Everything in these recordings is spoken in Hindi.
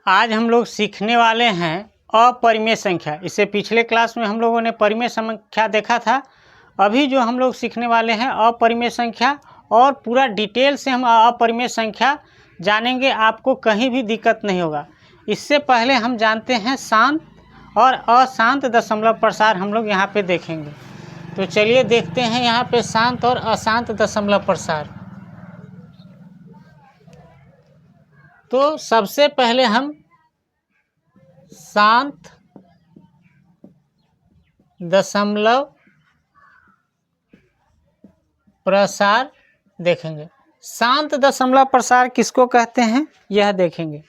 आज हम लोग सीखने वाले हैं अपरिमेय संख्या। इससे पिछले क्लास में हम लोगों ने परिमेय संख्या देखा था। अभी जो हम लोग सीखने वाले हैं अपरिमेय संख्या, और पूरा डिटेल से हम अपरिमेय संख्या जानेंगे, आपको कहीं भी दिक्कत नहीं होगा। इससे पहले हम जानते हैं शांत और अशांत दशमलव प्रसार हम लोग यहाँ पे देखेंगे। तो चलिए देखते हैं यहाँ पे शांत और अशांत दशमलव प्रसार। तो सबसे पहले हम शांत दशमलव प्रसार देखेंगे। शांत दशमलव प्रसार किसको कहते हैं यह देखेंगे।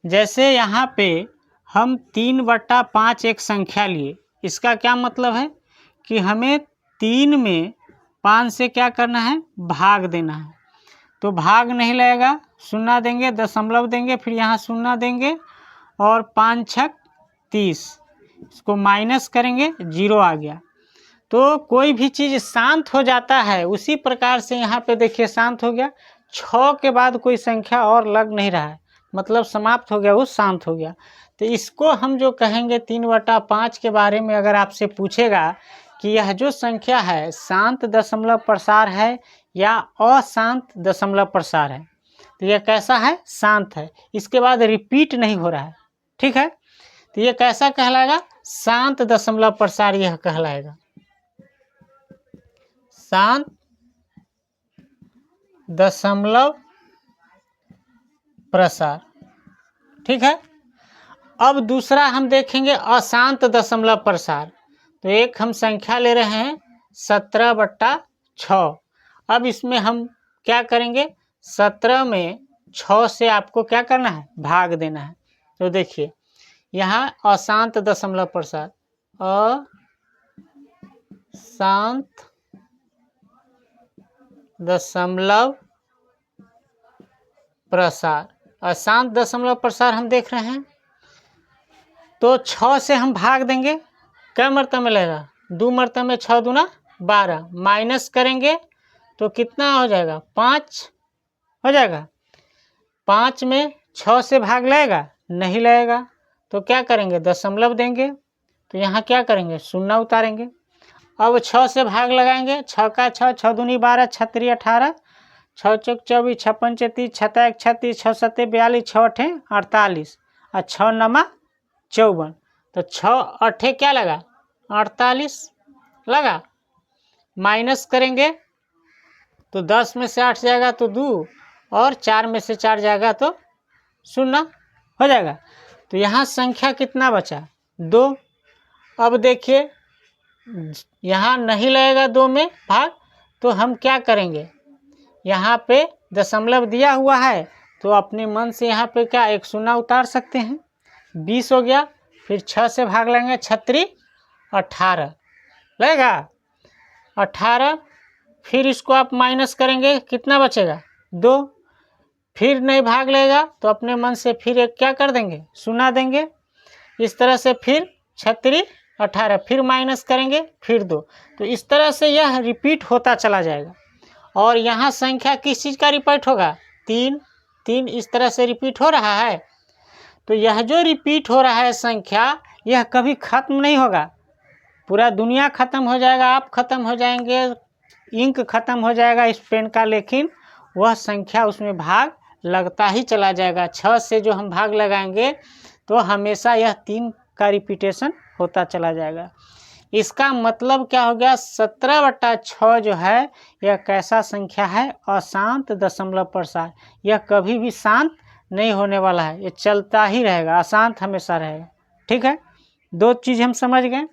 जैसे यहाँ पे हम 3/5 एक संख्या लिए, इसका क्या मतलब है कि हमें 3 में 5 से क्या करना है, भाग देना है। तो भाग नहीं लगेगा, शून्य देंगे, दशमलव देंगे, फिर यहाँ शून्य देंगे और 5 छक 30, इसको माइनस करेंगे, 0 आ गया। तो कोई भी चीज़ शांत हो जाता है, उसी प्रकार से यहाँ पे देखिए शांत हो गया। 6 के बाद कोई संख्या और लग नहीं रहा है, मतलब समाप्त हो गया, वो शांत हो गया। तो इसको हम जो कहेंगे 3/5 के बारे में अगर आपसे पूछेगा कि यह जो संख्या है शांत दशमलव प्रसार है या अशांत दशमलव प्रसार है, तो यह कैसा है, शांत है। इसके बाद रिपीट नहीं हो रहा है, ठीक है। तो ये कैसा कहलाएगा, शांत दशमलव प्रसार यह कहलाएगा, शांत दशमलव प्रसार, ठीक है। अब दूसरा हम देखेंगे अशांत दशमलव प्रसार। तो एक हम संख्या ले रहे हैं 17/6। अब इसमें हम क्या करेंगे, 17 में 6 से आपको क्या करना है, भाग देना है। तो देखिए यहाँ अशांत दशमलव प्रसार, अशांत दशमलव प्रसार, अशांत दशमलव प्रसार हम देख रहे हैं। तो 6 से हम भाग देंगे, क्या मरतबे में लगेगा, 2 मरतबे में 6 दूना 12, माइनस करेंगे तो कितना हो जाएगा, 5 हो जाएगा। 5 में 6 से भाग लगेगा, नहीं लगेगा। तो क्या करेंगे, दशमलव देंगे, तो यहाँ क्या करेंगे, शून्य उतारेंगे। अब 6 से भाग लगाएंगे, 6 का 6, 6 दूनी 12, 6 3 18, 6 चौक 24, 6 पंचे 30, 6 1 36, 6 7 42, 6 8 48 और 6 9 54। तो 6 8 क्या लगा, 48 लगा। माइनस करेंगे तो 10 में से 8 जाएगा तो 2, और 4 में से 4 जाएगा तो 0 हो जाएगा। तो यहाँ संख्या कितना बचा, 2। अब देखिए यहाँ नहीं लगेगा 2 में भाग, तो हम क्या करेंगे, यहाँ पे दशमलव दिया हुआ है तो अपने मन से यहाँ पे क्या एक 0 उतार सकते हैं, 20 हो गया। फिर 6 से भाग लेंगे, 6 18 लगेगा, 18। फिर इसको आप माइनस करेंगे, कितना बचेगा, 2। फिर नहीं भाग लेगा तो अपने मन से फिर एक क्या कर देंगे, 0 देंगे। इस तरह से फिर 6 18, फिर माइनस करेंगे, फिर 2। तो इस तरह से यह रिपीट होता चला जाएगा। और यहाँ संख्या किस चीज़ का रिपीट होगा, 3 3, इस तरह से रिपीट हो रहा है। तो यह जो रिपीट हो रहा है संख्या, यह कभी ख़त्म नहीं होगा। पूरा दुनिया ख़त्म हो जाएगा, आप ख़त्म हो जाएंगे, इंक ख़त्म हो जाएगा इस पेन का, लेकिन वह संख्या उसमें भाग लगता ही चला जाएगा। 6 से जो हम भाग लगाएंगे तो हमेशा यह 3 का रिपीटेशन होता चला जाएगा। इसका मतलब क्या हो गया, 17/6 जो है यह कैसा संख्या है, अशांत दशमलव प्रसार। यह कभी भी शांत नहीं होने वाला है, ये चलता ही रहेगा, अशांत हमेशा रहेगा, ठीक है। 2 चीज़ हम समझ गए।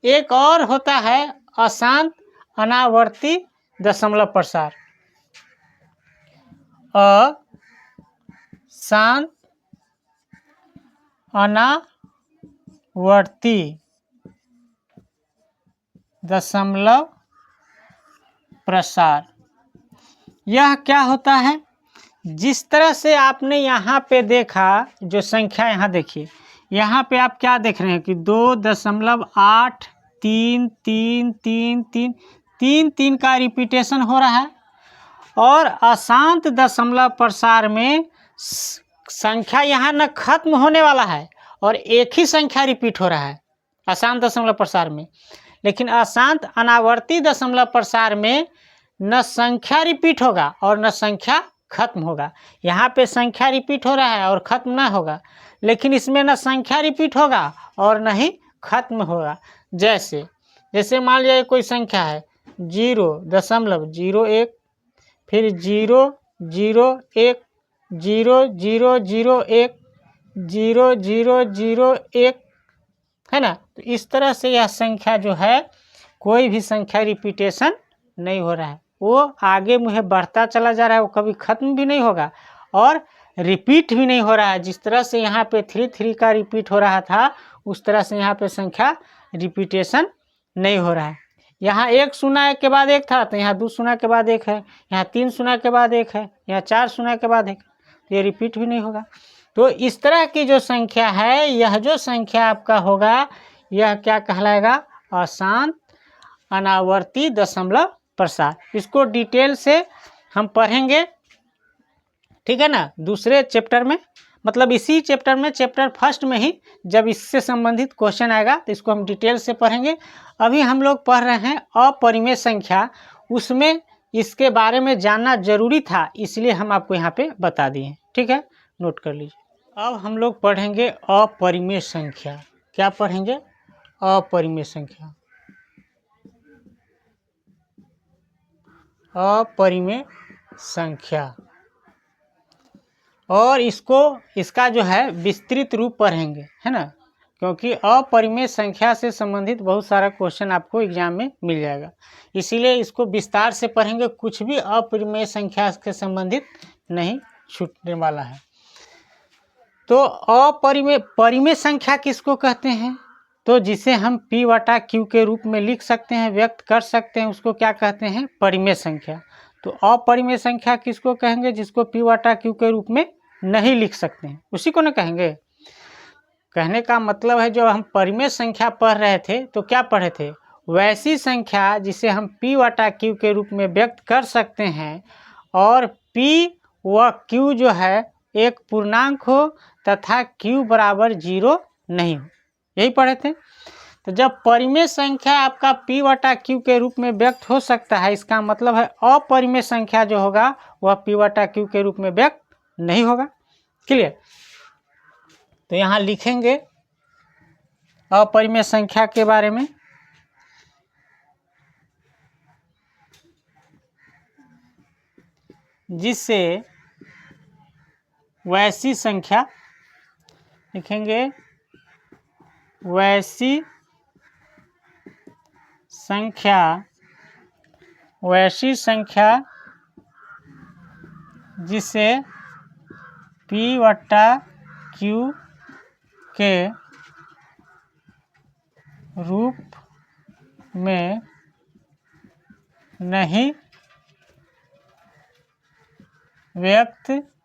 एक और होता है अशांत अनावर्ती दशमलव प्रसार। अशांत अनावर्ती दशमलव प्रसार, यह क्या होता है, जिस तरह से आपने यहाँ पे देखा, जो संख्या यहाँ देखिए, यहाँ पे आप क्या देख रहे हैं कि 2.8 3 3 3 3 3 3 का रिपीटेशन हो रहा है। और अशांत दशमलव प्रसार में संख्या यहाँ न खत्म होने वाला है और एक ही संख्या रिपीट हो रहा है अशांत दशमलव प्रसार में। लेकिन अशांत अनावर्ती दशमलव प्रसार में न संख्या रिपीट होगा और न संख्या खत्म होगा। यहाँ पे संख्या रिपीट हो रहा है और खत्म ना होगा, लेकिन इसमें न संख्या रिपीट होगा और न ही खत्म होगा। जैसे मान लिया कोई संख्या है 0.01, फिर 0.0.1, 0.0.0.1, 0.0.0.1, है ना। तो इस तरह से यह संख्या जो है कोई भी संख्या रिपीटेशन नहीं हो रहा है, वो आगे मुझे बढ़ता चला जा रहा है, वो कभी खत्म भी नहीं होगा और रिपीट भी नहीं हो रहा है। जिस तरह से यहाँ पे 3 का रिपीट हो रहा था उस तरह से यहाँ पे संख्या रिपीटेशन नहीं हो रहा है। यहाँ 1 शून्य के बाद 1 था तो यहाँ 2 शून्य के बाद 1 है, यहाँ 3 शून्य के बाद 1 है, यहाँ 4 शून्य के बाद 1, तो ये रिपीट भी नहीं होगा। तो इस तरह की जो संख्या है, यह जो संख्या आपका होगा यह क्या कहलाएगा? अशांत अनावर्ती दशमलव प्रसार। इसको डिटेल से हम पढ़ेंगे, ठीक है ना, दूसरे चैप्टर में, मतलब इसी चैप्टर में, चैप्टर फर्स्ट में ही जब इससे संबंधित क्वेश्चन आएगा तो इसको हम डिटेल से पढ़ेंगे। अभी हम लोग पढ़ रहे हैं अपरिमेय संख्या, उसमें इसके बारे में जानना जरूरी था इसलिए हम आपको यहाँ पे बता दिए, ठीक है, नोट कर लीजिए। अब हम लोग पढ़ेंगे अपरिमेय संख्या। क्या पढ़ेंगे? अपरिमेय संख्या। अपरिमेय संख्या, और इसका जो है विस्तृत रूप पढ़ेंगे, है ना, क्योंकि अपरिमेय संख्या से संबंधित बहुत सारा क्वेश्चन आपको एग्जाम में मिल जाएगा, इसीलिए इसको विस्तार से पढ़ेंगे। कुछ भी अपरिमेय संख्या से संबंधित नहीं छूटने वाला है। तो परिमेय संख्या किसको कहते हैं? तो जिसे हम P/Q के रूप में लिख सकते हैं, व्यक्त कर सकते हैं, उसको क्या कहते हैं? परिमेय संख्या। तो अपरिमेय संख्या किसको कहेंगे? जिसको P/Q के रूप में नहीं लिख सकते हैं, उसी को ना कहेंगे। कहने का मतलब है जो हम परिमेय संख्या पढ़ रहे थे तो क्या पढ़े थे? वैसी संख्या जिसे हम P/Q के रूप में व्यक्त कर सकते हैं और P व Q जो है एक पूर्णांक हो तथा Q बराबर 0 नहीं हो, यही पढ़े थे। तो जब परिमेय संख्या आपका P/Q के रूप में व्यक्त हो सकता है, इसका मतलब है अपरिमेय संख्या जो होगा वह P/Q के रूप में व्यक्त नहीं होगा। क्लियर? तो यहाँ लिखेंगे अपरिमेय संख्या के बारे में। जिससे वैसी संख्या लिखेंगे, वैसी संख्या जिसे P/Q के रूप में नहीं व्यक्त किया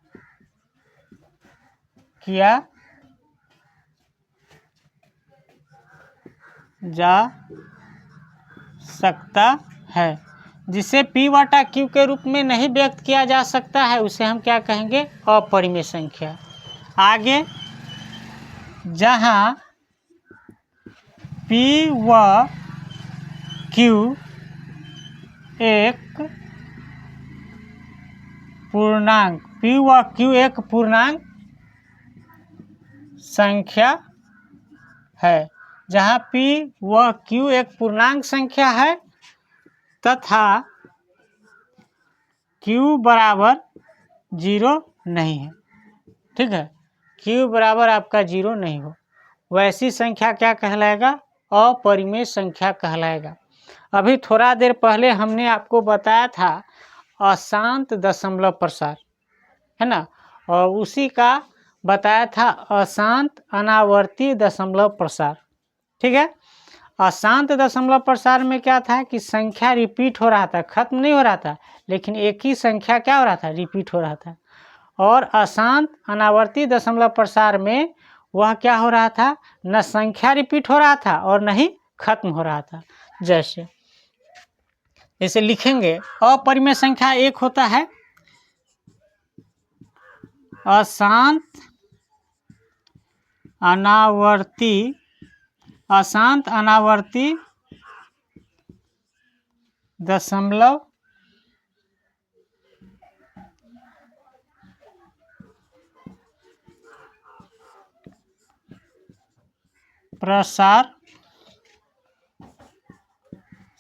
जा सकता है। जिसे P/Q के रूप में नहीं व्यक्त किया जा सकता है उसे हम क्या कहेंगे? अपरिमेय संख्या। आगे, जहाँ P व Q एक पूर्णांक संख्या है, जहाँ P व Q एक पूर्णांक संख्या है तथा Q बराबर 0 नहीं है, ठीक है, Q बराबर आपका 0 नहीं हो, वैसी संख्या क्या कहलाएगा? अपरिमेय संख्या कहलाएगा। अभी थोड़ा देर पहले हमने आपको बताया था अशांत दशमलव प्रसार, है ना, और उसी का बताया था अशांत अनावर्ती दशमलव प्रसार, ठीक है। अशांत दशमलव प्रसार में क्या था कि संख्या रिपीट हो रहा था, खत्म नहीं हो रहा था, लेकिन एक ही संख्या क्या हो रहा था? रिपीट हो रहा था। और अशांत अनावर्ती दशमलव प्रसार में वह क्या हो रहा था? न संख्या रिपीट हो रहा था और न ही खत्म हो रहा था। जैसे लिखेंगे अपरिमेय संख्या एक होता है अशांत अनावर्ती दशमलव प्रसार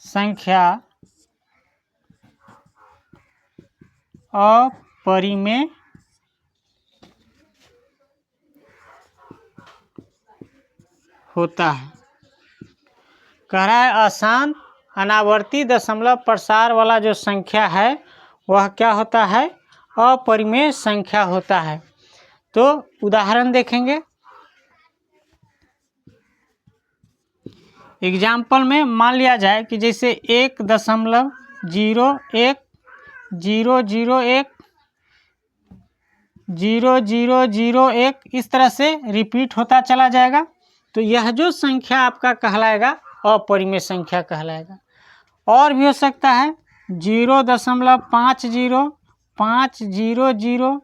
संख्या अपरिमेय होता है। कह रहा है अशांत अनावर्ती दशमलव प्रसार वाला जो संख्या है वह क्या होता है, अपरिमेय संख्या होता है। तो उदाहरण देखेंगे। एग्जाम्पल में मान लिया जाए कि जैसे 1.01001 इस तरह से रिपीट होता चला जाएगा। तो यह जो संख्या आपका कहलाएगा अपरिमेय संख्या कहलाएगा। और भी हो सकता है 0.50 500 5000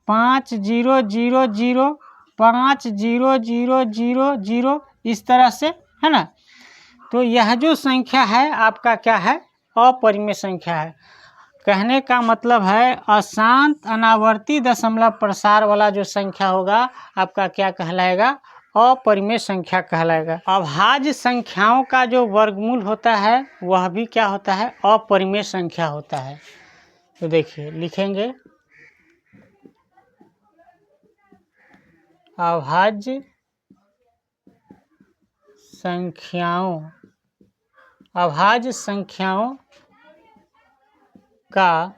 5000 इस तरह से, है ना। तो यह जो संख्या है आपका क्या है, अपरिमेय संख्या है। कहने का मतलब है अशांत अनावर्ती दशमलव प्रसार वाला जो संख्या होगा आपका क्या कहलाएगा, अपरिमेय संख्या कहलाएगा। अभाज्य संख्याओं का जो वर्गमूल होता है वह भी क्या होता है, अपरिमेय संख्या होता है। तो देखिए लिखेंगे अभाज्य संख्याओं का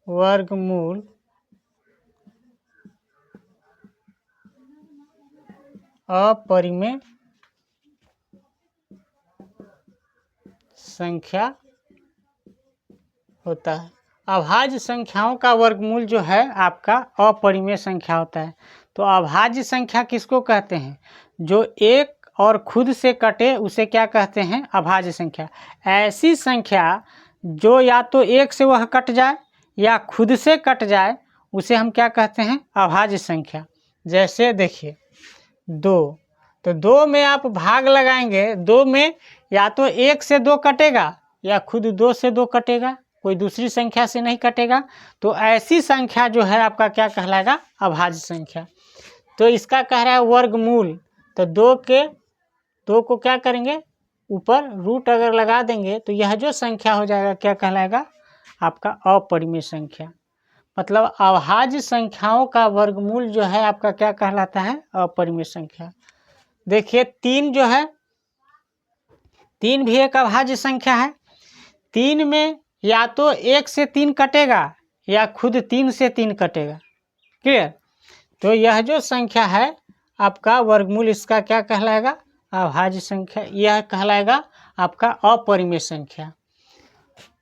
वर्गमूल अपरिमेय संख्या होता है। अभाज्य संख्याओं का वर्गमूल जो है आपका अपरिमेय संख्या होता है। तो अभाज्य संख्या किसको कहते हैं, जो एक और खुद से कटे उसे क्या कहते हैं, अभाज्य संख्या। ऐसी संख्या जो या तो एक से वह कट जाए या खुद से कट जाए उसे हम क्या कहते हैं, अभाज्य संख्या। जैसे देखिए 2, तो 2 में आप भाग लगाएंगे, 2 में या तो 1 से 2 कटेगा या खुद 2 से 2 कटेगा, कोई दूसरी संख्या से नहीं कटेगा। तो ऐसी संख्या जो है आपका क्या कहलाएगा, अभाज्य संख्या। तो इसका कह रहा है वर्गमूल, तो 2 को क्या करेंगे, ऊपर रूट अगर लगा देंगे तो यह जो संख्या हो जाएगा क्या कहलाएगा, आपका अपरिमेय संख्या। मतलब अभाज्य संख्याओं का वर्गमूल जो है आपका क्या कहलाता है, अपरिमेय संख्या। देखिए 3 जो है, 3 भी एक अभाज्य संख्या है। 3 में या तो 1 से 3 कटेगा या खुद 3 से 3 कटेगा, क्लियर। तो यह जो संख्या है आपका वर्गमूल इसका क्या कहलाएगा, अभाज्य संख्या। यह कहलाएगा आपका अपरिमेय संख्या।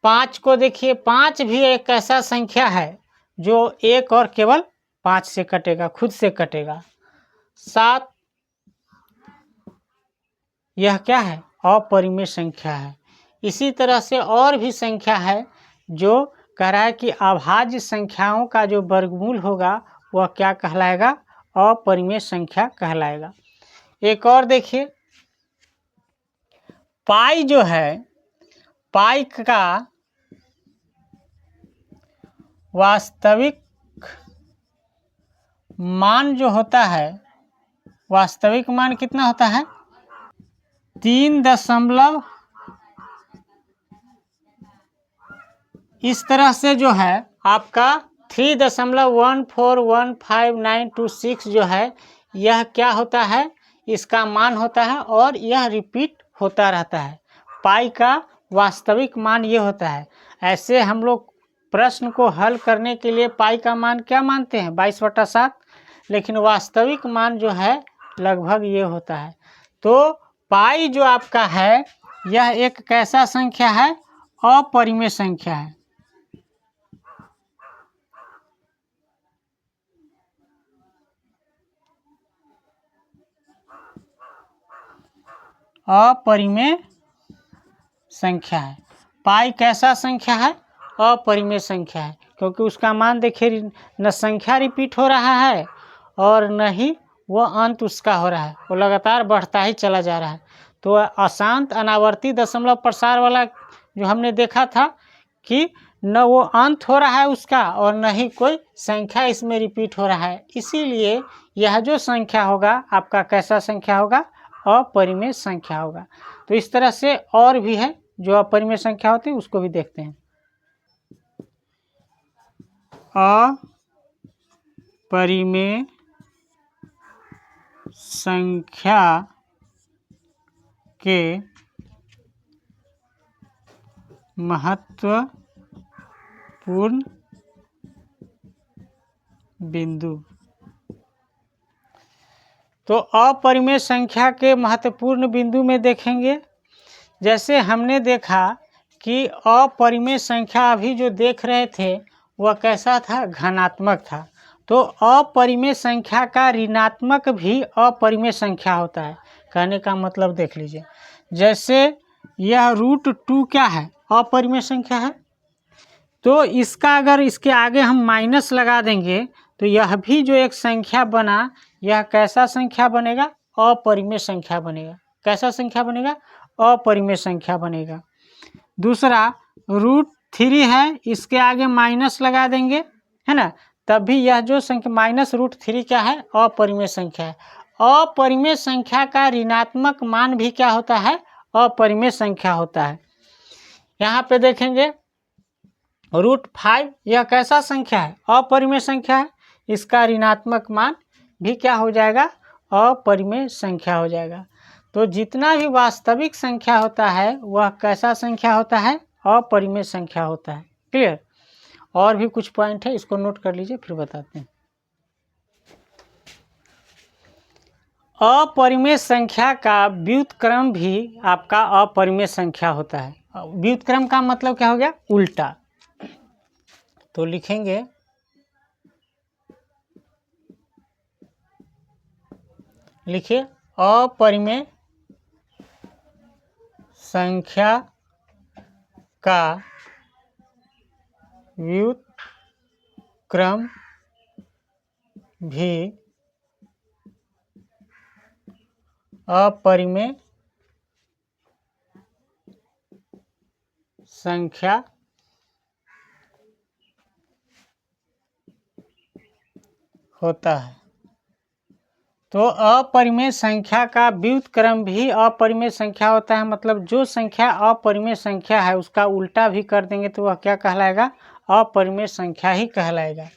5 को देखिए, 5 भी एक ऐसा संख्या है जो एक और केवल 5 से कटेगा, खुद से कटेगा। 7 यह क्या है, अपरिमेय संख्या है। इसी तरह से और भी संख्या है जो कह रहा है कि अभाज्य संख्याओं का जो वर्गमूल होगा वह क्या कहलाएगा, अपरिमेय संख्या कहलाएगा। एक और देखिए पाई जो है, पाई का वास्तविक मान जो होता है, वास्तविक मान कितना होता है, 3 इस तरह से जो है आपका 3.1415926 जो है यह क्या होता है, इसका मान होता है और यह रिपीट होता रहता है। पाई का वास्तविक मान ये होता है। ऐसे हम लोग प्रश्न को हल करने के लिए पाई का मान क्या मानते हैं, 22/7, लेकिन वास्तविक मान जो है लगभग ये होता है। तो पाई जो आपका है यह एक कैसा संख्या है, अपरिमेय संख्या है। अपरिमेय संख्या है। पाई कैसा संख्या है, अपरिमेय संख्या है, क्योंकि उसका मान देखिए न संख्या रिपीट हो रहा है और न ही वो अंत उसका हो रहा है, वो लगातार बढ़ता ही चला जा रहा है। तो अशांत अनावर्ती दशमलव प्रसार वाला जो हमने देखा था कि न वो अंत हो रहा है उसका और न ही कोई संख्या इसमें रिपीट हो रहा है, इसीलिए यह जो संख्या होगा आपका कैसा संख्या होगा, अपरिमेय संख्या होगा। तो इस तरह से और भी है जो अपरिमेय संख्या होती है, उसको भी देखते हैं। अपरिमेय संख्या के महत्वपूर्ण बिंदु। तो अपरिमेय संख्या के महत्वपूर्ण बिंदु में देखेंगे, जैसे हमने देखा कि अपरिमेय संख्या अभी जो देख रहे थे वह कैसा था, घनात्मक था। तो अपरिमेय संख्या का ऋणात्मक भी अपरिमेय संख्या होता है। कहने का मतलब देख लीजिए, जैसे यह √2 क्या है, अपरिमेय संख्या है, तो इसका अगर इसके आगे हम माइनस लगा देंगे तो यह भी जो एक संख्या बना, यह कैसा संख्या बनेगा, अपरिमेय संख्या बनेगा। कैसा संख्या बनेगा, अपरिमेय संख्या बनेगा। दूसरा √3 है, इसके आगे माइनस लगा देंगे, है ना, तब भी यह जो संख्या -√3 क्या है, अपरिमेय संख्या है। अपरिमेय संख्या का ऋणात्मक मान भी क्या होता है, अपरिमेय संख्या होता है। यहाँ पे देखेंगे √5 यह कैसा संख्या है, अपरिमेय संख्या है, इसका ऋणात्मक मान भी क्या हो जाएगा, अपरिमेय संख्या हो जाएगा। तो जितना भी वास्तविक संख्या होता है वह कैसा संख्या होता है, अपरिमेय संख्या होता है। क्लियर। और भी कुछ पॉइंट है, इसको नोट कर लीजिए फिर बताते हैं। अपरिमेय संख्या का व्युत्क्रम भी आपका अपरिमेय संख्या होता है। व्युत्क्रम का मतलब क्या हो गया, उल्टा। तो लिखेंगे लिखिए अपरिमेय संख्या का व्युत्क्रम भी अपरिमेय संख्या होता है। तो अपरिमेय संख्या का व्युत्क्रम भी अपरिमेय संख्या होता है, मतलब जो संख्या अपरिमेय संख्या है उसका उल्टा भी कर देंगे तो वह क्या कहलाएगा, अपरिमेय संख्या ही कहलाएगा।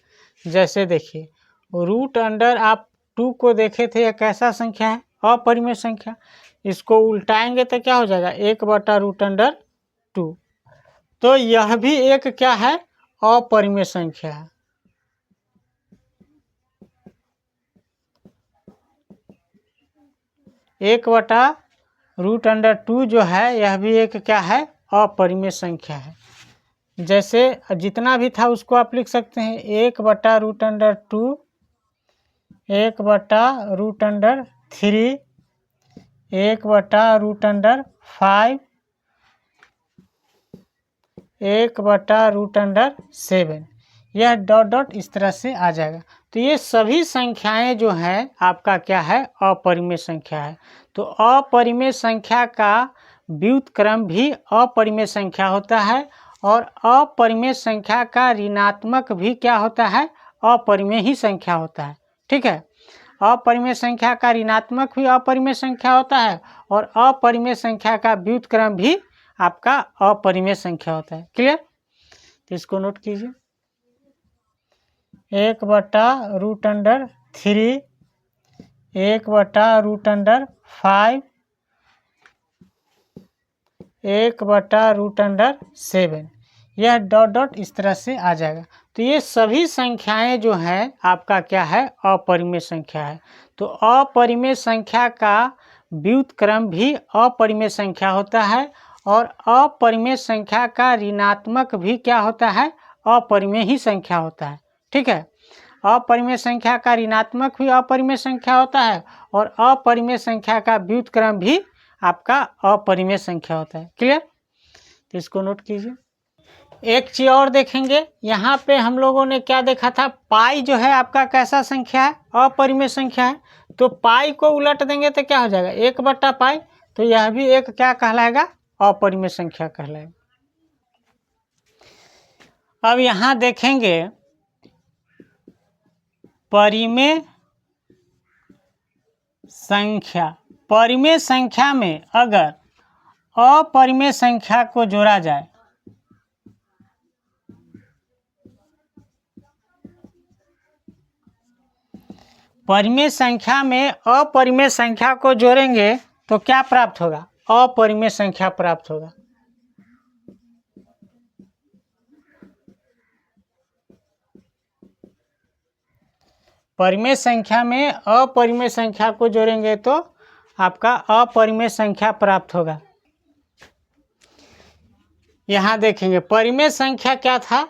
जैसे देखिए आप 2 को देखे थे, यह कैसा संख्या है, अपरिमेय संख्या। इसको उल्टाएंगे तो क्या हो जाएगा, 1/√2। तो यह भी एक क्या है, अपरिमेय संख्या है। (1/√2) जो है यह भी एक क्या है, अपरिमेय संख्या है। जैसे जितना भी था उसको आप लिख सकते हैं 1/√2, 1/√3, 1/√5, 1/√7, यह डॉट डॉट इस तरह से आ जाएगा। तो ये सभी संख्याएं जो हैं आपका क्या है, अपरिमेय संख्या है। तो अपरिमेय संख्या का व्युत्क्रम भी अपरिमेय संख्या होता है और अपरिमेय संख्या का ऋणात्मक भी क्या होता है, अपरिमेय ही संख्या होता है। ठीक है, अपरिमेय संख्या का ऋणात्मक भी अपरिमेय संख्या होता है और अपरिमेय संख्या का व्युत्क्रम भी आपका अपरिमेय संख्या होता है। क्लियर। तो इसको नोट कीजिए, 1/√3, 1/√5, 1/√7, यह डॉट डॉट इस तरह से आ जाएगा। तो ये सभी संख्याएं जो हैं आपका क्या है, अपरिमेय संख्या है। तो अपरिमेय संख्या का व्युत्क्रम भी अपरिमेय संख्या होता है और अपरिमेय संख्या का ऋणात्मक भी क्या होता है, अपरिमेय ही संख्या होता है। ठीक है, अपरिमेय संख्या का ऋणात्मक भी अपरिमेय संख्या होता है और अपरिमेय संख्या का व्युत्क्रम भी आपका अपरिमेय संख्या होता है। क्लियर। तो इसको नोट कीजिए, एक चीज़ और देखेंगे, यहाँ पे हम लोगों ने क्या देखा था, पाई जो है आपका कैसा संख्या है, अपरिमेय संख्या है। तो पाई को उलट देंगे तो क्या हो जाएगा, 1/पाई। तो यह भी एक क्या कहलाएगा, अपरिमेय संख्या कहलाएगा। अब यहाँ देखेंगे परिमेय संख्या। परिमेय संख्या में अगर अपरिमेय संख्या को जोड़ा जाए, परिमेय संख्या में अपरिमेय संख्या को जोड़ेंगे तो क्या प्राप्त होगा, अपरिमेय संख्या प्राप्त होगा। परिमेय संख्या में अपरिमेय संख्या को जोड़ेंगे तो आपका अपरिमेय संख्या प्राप्त होगा। यहाँ देखेंगे परिमेय संख्या क्या था।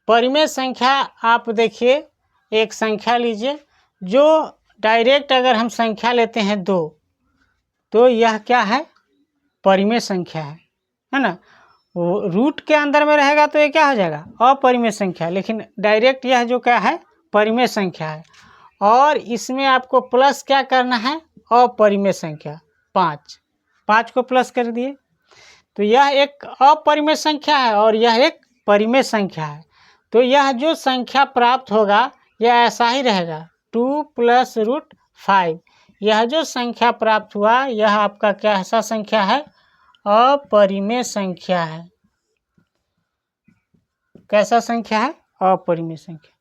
परिमेय संख्या आप देखिए, एक संख्या लीजिए, जो डायरेक्ट अगर हम संख्या लेते हैं 2, तो यह क्या है, परिमेय संख्या है ना। रूट के अंदर में रहेगा तो ये क्या हो जाएगा, अपरिमेय संख्या। लेकिन डायरेक्ट यह जो क्या है, परिमेय संख्या है। और इसमें आपको प्लस क्या करना है, अपरिमेय संख्या 5 को प्लस कर दिए। तो यह एक अपरिमेय संख्या है और यह एक परिमेय संख्या है। तो यह जो संख्या प्राप्त होगा यह ऐसा ही रहेगा, 2 + √5। यह जो संख्या प्राप्त हुआ यह आपका क्या ऐसा संख्या है, अपरिमेय संख्या है। कैसा संख्या है, अपरिमेय संख्या।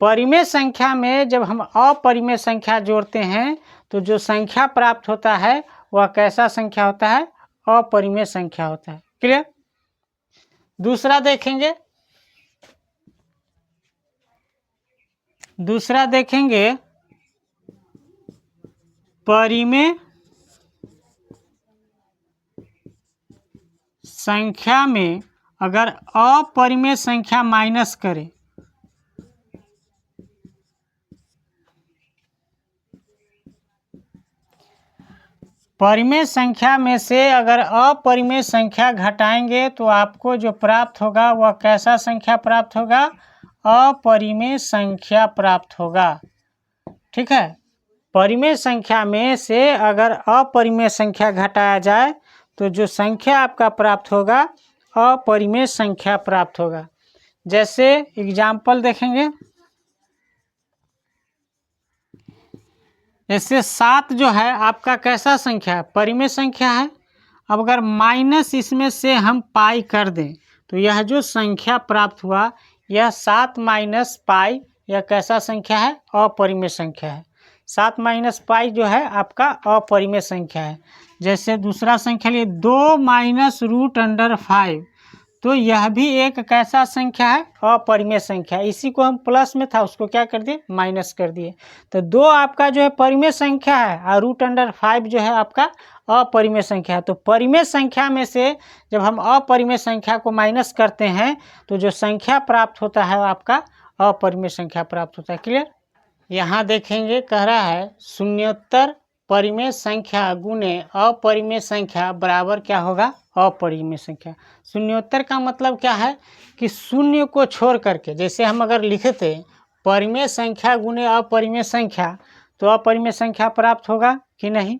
परिमेय संख्या में जब हम अपरिमेय संख्या जोड़ते हैं तो जो संख्या प्राप्त होता है वह कैसा संख्या होता है, अपरिमेय संख्या होता है। क्लियर। दूसरा देखेंगे, परिमेय संख्या में अगर अपरिमेय संख्या माइनस करें, परिमेय संख्या में से अगर अपरिमेय संख्या घटाएंगे तो आपको जो प्राप्त होगा वह कैसा संख्या प्राप्त होगा, अपरिमेय संख्या प्राप्त होगा। ठीक है। परिमेय संख्या में से अगर अपरिमेय संख्या घटाया जाए तो जो संख्या आपका प्राप्त होगा, अपरिमेय संख्या प्राप्त होगा। जैसे एग्जाम्पल देखेंगे, जैसे 7 जो है आपका कैसा संख्या है, परिमेय संख्या है। अब अगर माइनस इसमें से हम पाई कर दें तो यह जो संख्या प्राप्त हुआ यह 7 - पाई, यह कैसा संख्या है, अपरिमेय संख्या है। 7 - पाई जो है आपका अपरिमेय संख्या है। जैसे दूसरा संख्या लिए 2 - √5, तो यह भी एक कैसा संख्या है, अपरिमेय संख्या। इसी को हम प्लस में था उसको क्या कर दिए, माइनस कर दिए। तो 2 आपका जो है परिमेय संख्या है और √5 जो है आपका अपरिमेय संख्या है। तो परिमेय संख्या में से जब हम अपरिमेय संख्या को माइनस करते हैं तो जो संख्या प्राप्त होता है आपका अपरिमेय संख्या प्राप्त होता है। क्लियर। यहाँ देखेंगे, कह रहा है शून्योत्तर परिमेय संख्या गुने अपरिमेय संख्या बराबर क्या होगा, अपरिमेय संख्या। शून्योत्तर का मतलब क्या है कि शून्य को छोड़ करके, जैसे हम अगर लिखते परिमेय संख्या गुने अपरिमेय संख्या तो अपरिमेय संख्या प्राप्त होगा कि नहीं।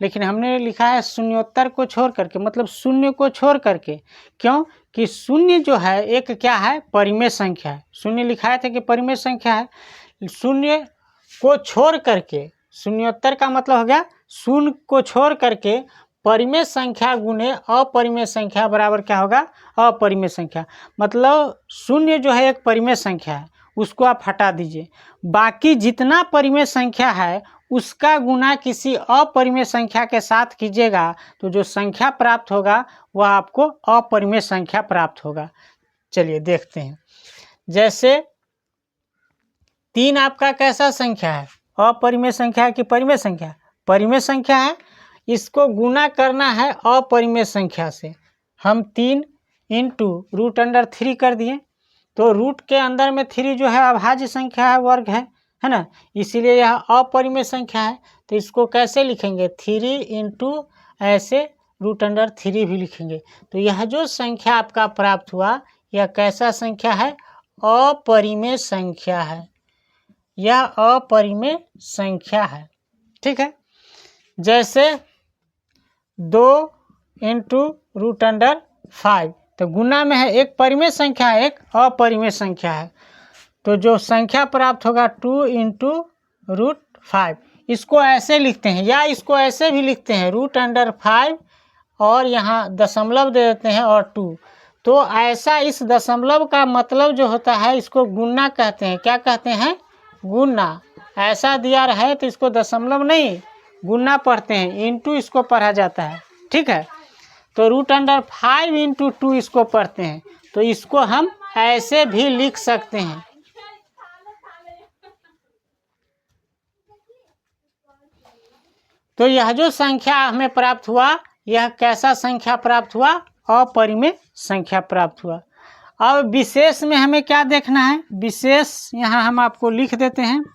लेकिन हमने लिखा है शून्योत्तर को छोड़ करके, मतलब शून्य को छोड़ करके। क्यों कि शून्य जो है एक क्या है, परिमेय संख्या है। शून्य लिखाया था कि परिमेय संख्या है। शून्य को छोड़ करके, शून्योत्तर का मतलब हो गया शून्य को छोड़ करके परिमेय संख्या गुने अपरिमेय संख्या बराबर क्या होगा, अपरिमेय संख्या। मतलब शून्य जो है एक परिमेय संख्या है, उसको आप हटा दीजिए। बाकी जितना परिमेय संख्या है उसका गुना किसी अपरिमेय संख्या के साथ कीजिएगा तो जो संख्या प्राप्त होगा वह आपको अपरिमेय संख्या प्राप्त होगा। चलिए देखते हैं। जैसे 3 आपका कैसा संख्या है, अपरिमेय संख्या है कि परिमेय संख्या, परिमेय संख्या है। इसको गुना करना है अपरिमेय संख्या से। हम 3 × √3 कर दिए तो रूट के अंदर में 3 जो है अभाज्य संख्या है, वर्ग है ना, इसीलिए यह अपरिमेय संख्या है। तो इसको कैसे लिखेंगे, 3 × ऐसे √3 भी लिखेंगे। तो यह जो संख्या आपका प्राप्त हुआ यह कैसा संख्या है? अपरिमेय संख्या है, यह अपरिमेय संख्या है। ठीक है, जैसे 2 × √5 तो गुना में है, एक परिमेय संख्या है, एक अपरिमेय संख्या है। तो जो संख्या प्राप्त होगा 2 × √5, इसको ऐसे लिखते हैं या इसको ऐसे भी लिखते हैं √5 और यहाँ दशमलव दे देते हैं और 2। तो ऐसा इस दशमलव का मतलब जो होता है इसको गुना कहते हैं। क्या कहते हैं? गुना। ऐसा दिया रहे तो इसको दशमलव नहीं गुना पढ़ते हैं, इंटू इसको पढ़ा जाता है। ठीक है, तो √5 × 2 इसको पढ़ते हैं। तो इसको हम ऐसे भी लिख सकते हैं। तो यह जो संख्या हमें प्राप्त हुआ, यह कैसा संख्या प्राप्त हुआ? अपरिमेय संख्या प्राप्त हुआ। अब विशेष में हमें क्या देखना है? विशेष यहाँ हम आपको लिख देते हैं,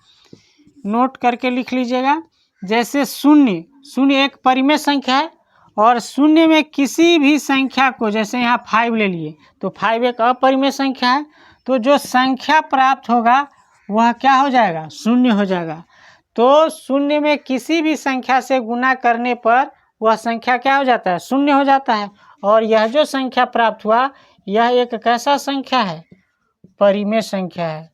नोट करके लिख लीजिएगा। जैसे 0 एक परिमेय संख्या है और 0 में किसी भी संख्या को, जैसे यहाँ 5 ले लिए तो 5 एक अपरिमेय संख्या है। तो जो संख्या प्राप्त होगा वह क्या हो जाएगा? 0 हो जाएगा। तो 0 में किसी भी संख्या से गुना करने पर वह संख्या क्या हो जाता है? 0 हो जाता है। और यह जो संख्या प्राप्त हुआ यह एक कैसा संख्या है? परिमेय संख्या है।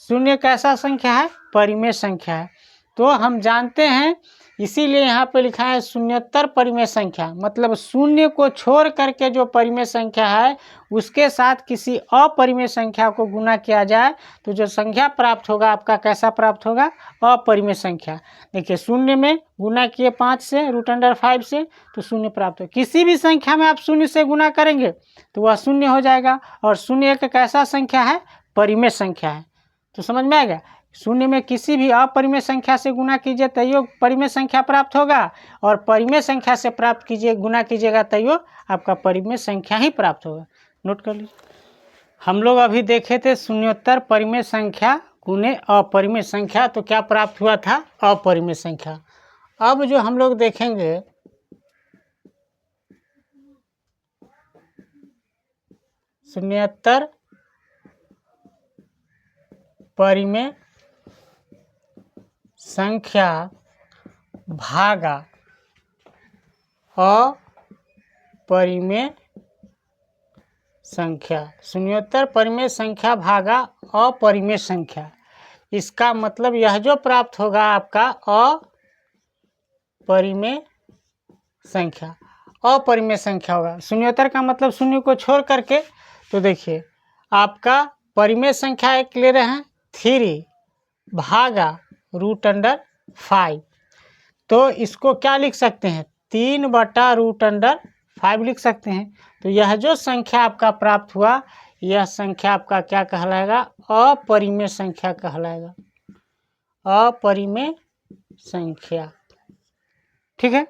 0 कैसा संख्या है? परिमेय संख्या है। तो हम जानते हैं, इसीलिए यहाँ पे लिखा है शून्योत्तर परिमेय संख्या, मतलब 0 को छोड़ करके जो परिमेय संख्या है उसके साथ किसी अपरिमेय संख्या को गुना किया जाए तो जो संख्या प्राप्त होगा आपका कैसा प्राप्त होगा? अपरिमेय संख्या। देखिए 0 में गुना किए 5 से √5 से तो 0 प्राप्त हो। किसी भी संख्या में आप 0 से गुना करेंगे तो वह 0 हो जाएगा। और 0 एक कैसा संख्या है? परिमेय संख्या है। तो समझ में आ गया? 0 में किसी भी अपरिमेय संख्या से गुना कीजिए तैयो परिमेय संख्या प्राप्त होगा, और परिमेय संख्या से प्राप्त कीजिए गुना कीजिएगा तैयो आपका परिमेय संख्या ही प्राप्त होगा। नोट कर लीजिए। हम लोग अभी देखे थे शून्योत्तर परिमेय संख्या गुने अपरिमेय संख्या, तो क्या प्राप्त हुआ था? अपरिमेय संख्या। अब जो हम लोग देखेंगे शून्योत्तर परिमेय संख्या भागा अपरिमेय संख्या। शून्योत्तर परिमेय संख्या भागा अपरिमेय संख्या, इसका मतलब यह जो प्राप्त होगा आपका अपरिमेय संख्या। अपरिमेय संख्या होगा। शून्योत्तर का मतलब 0 को छोड़ करके। तो देखिए आपका परिमेय संख्या एक ले रहे हैं 3 भागा √5, तो इसको क्या लिख सकते हैं? 3/√5 लिख सकते हैं। तो यह जो संख्या आपका प्राप्त हुआ यह संख्या आपका क्या कहलाएगा? अपरिमेय संख्या कहलाएगा। अपरिमेय संख्या। ठीक है,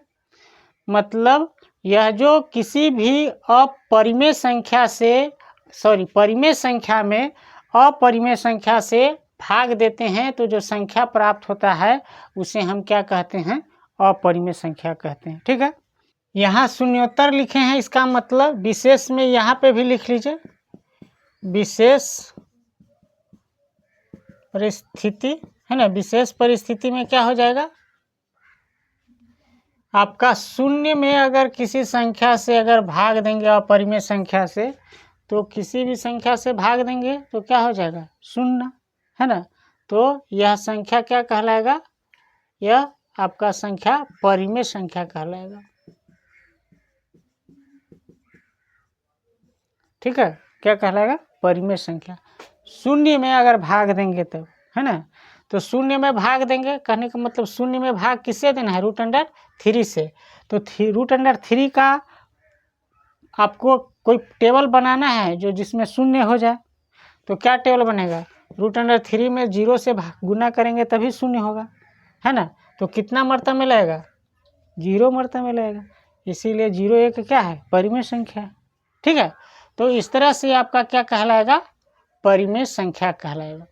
मतलब यह जो किसी भी अपरिमेय संख्या से परिमेय संख्या में अपरिमेय संख्या से भाग देते हैं तो जो संख्या प्राप्त होता है उसे हम क्या कहते हैं? अपरिमेय संख्या कहते हैं। ठीक है, यहाँ शून्योत्तर लिखे हैं, इसका मतलब विशेष में यहाँ पे भी लिख लीजिए। विशेष परिस्थिति है ना, विशेष परिस्थिति में क्या हो जाएगा आपका? 0 में अगर किसी संख्या से अगर भाग देंगे अपरिमेय संख्या से, तो किसी भी संख्या से भाग देंगे तो क्या हो जाएगा? 0, है ना। तो यह संख्या क्या कहलाएगा? यह आपका संख्या परिमेय संख्या कहलाएगा। ठीक है, क्या कहलाएगा? परिमेय संख्या। 0 में अगर भाग देंगे तब, है ना। तो 0 में भाग देंगे कहने का मतलब 0 में भाग किससे देना है? √3 से। तो √3 का आपको कोई टेबल बनाना है जो जिसमें 0 हो जाए। तो क्या टेबल बनेगा? √3 में 0 से गुना करेंगे तभी 0 होगा, है ना। तो कितना मर्तबा में लगेगा? 0 मर्तबा में लगेगा। इसीलिए 0 एक क्या है? परिमेय संख्या। ठीक है, तो इस तरह से आपका क्या कहलाएगा? परिमेय संख्या कहलाएगा।